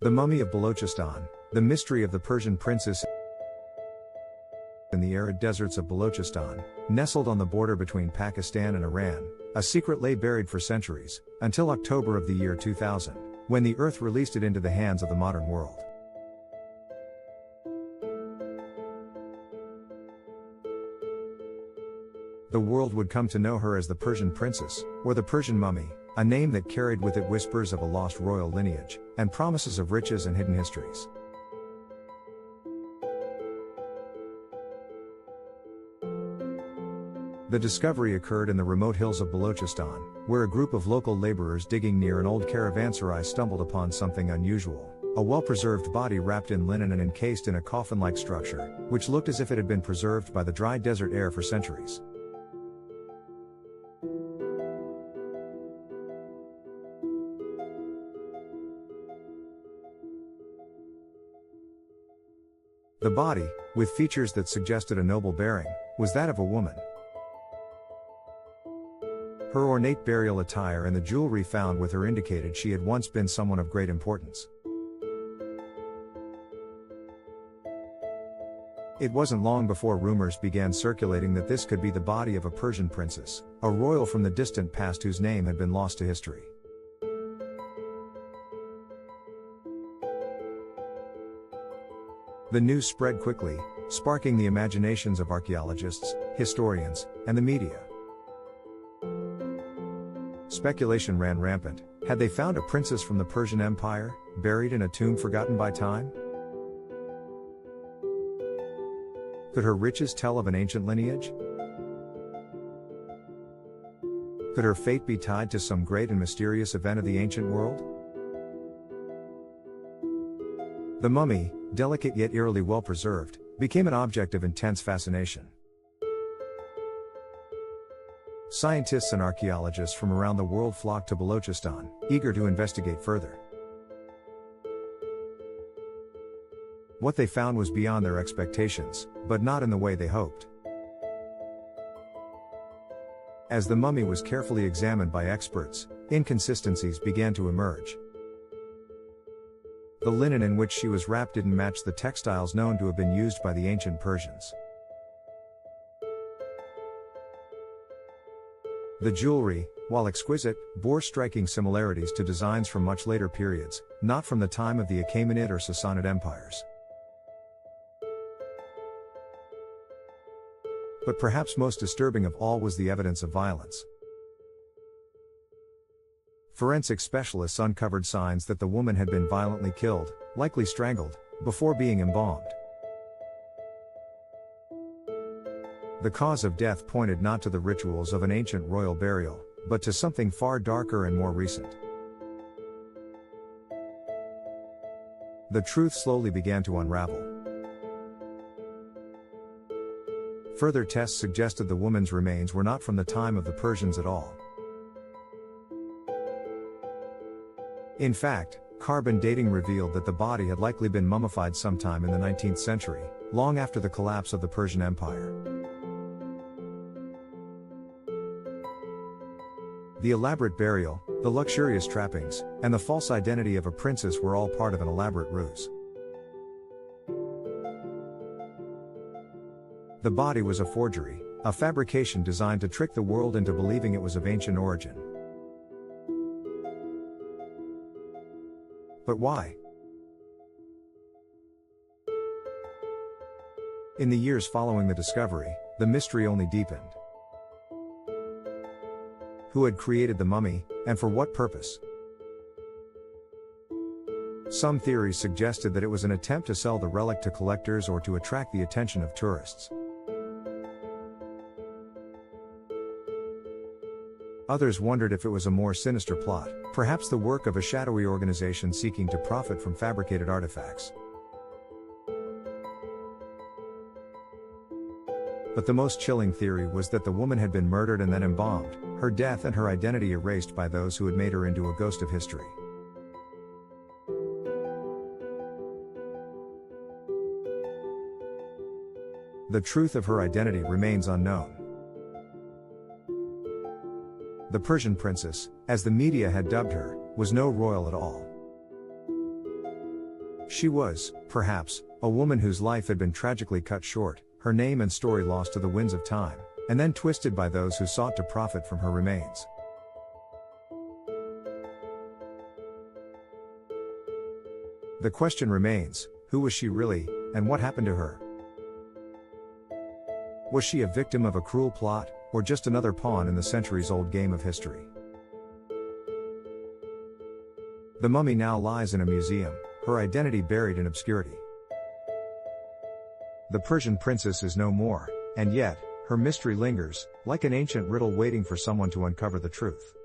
The Mummy of Balochistan, the mystery of the Persian princess in the arid deserts of Balochistan, nestled on the border between Pakistan and Iran, a secret lay buried for centuries, until October of the year 2000, when the earth released it into the hands of the modern world. The world would come to know her as the Persian Princess, or the Persian Mummy, a name that carried with it whispers of a lost royal lineage, and promises of riches and hidden histories. The discovery occurred in the remote hills of Balochistan, where a group of local laborers digging near an old caravanserai stumbled upon something unusual: a well-preserved body wrapped in linen and encased in a coffin-like structure, which looked as if it had been preserved by the dry desert air for centuries. The body, with features that suggested a noble bearing, was that of a woman. Her ornate burial attire and the jewelry found with her indicated she had once been someone of great importance. It wasn't long before rumors began circulating that this could be the body of a Persian princess, a royal from the distant past whose name had been lost to history. The news spread quickly, sparking the imaginations of archaeologists, historians, and the media. Speculation ran rampant. Had they found a princess from the Persian Empire, buried in a tomb forgotten by time? Could her riches tell of an ancient lineage? Could her fate be tied to some great and mysterious event of the ancient world? The mummy, delicate yet eerily well preserved, became an object of intense fascination. Scientists and archaeologists from around the world flocked to Balochistan, eager to investigate further. What they found was beyond their expectations, but not in the way they hoped. As the mummy was carefully examined by experts, inconsistencies began to emerge. The linen in which she was wrapped didn't match the textiles known to have been used by the ancient Persians. The jewelry, while exquisite, bore striking similarities to designs from much later periods, not from the time of the Achaemenid or Sassanid empires. But perhaps most disturbing of all was the evidence of violence. Forensic specialists uncovered signs that the woman had been violently killed, likely strangled, before being embalmed. The cause of death pointed not to the rituals of an ancient royal burial, but to something far darker and more recent. The truth slowly began to unravel. Further tests suggested the woman's remains were not from the time of the Persians at all. In fact, carbon dating revealed that the body had likely been mummified sometime in the 19th century, long after the collapse of the Persian Empire. The elaborate burial, the luxurious trappings, and the false identity of a princess were all part of an elaborate ruse. The body was a forgery, a fabrication designed to trick the world into believing it was of ancient origin. But why? In the years following the discovery, the mystery only deepened. Who had created the mummy, and for what purpose? Some theories suggested that it was an attempt to sell the relic to collectors or to attract the attention of tourists. Others wondered if it was a more sinister plot, perhaps the work of a shadowy organization seeking to profit from fabricated artifacts. But the most chilling theory was that the woman had been murdered and then embalmed, her death and her identity erased by those who had made her into a ghost of history. The truth of her identity remains unknown. The Persian princess, as the media had dubbed her, was no royal at all. She was, perhaps, a woman whose life had been tragically cut short, her name and story lost to the winds of time, and then twisted by those who sought to profit from her remains. The question remains, who was she really, and what happened to her? Was she a victim of a cruel plot, or just another pawn in the centuries-old game of history? The mummy now lies in a museum, her identity buried in obscurity. The Persian princess is no more, and yet, her mystery lingers, like an ancient riddle waiting for someone to uncover the truth.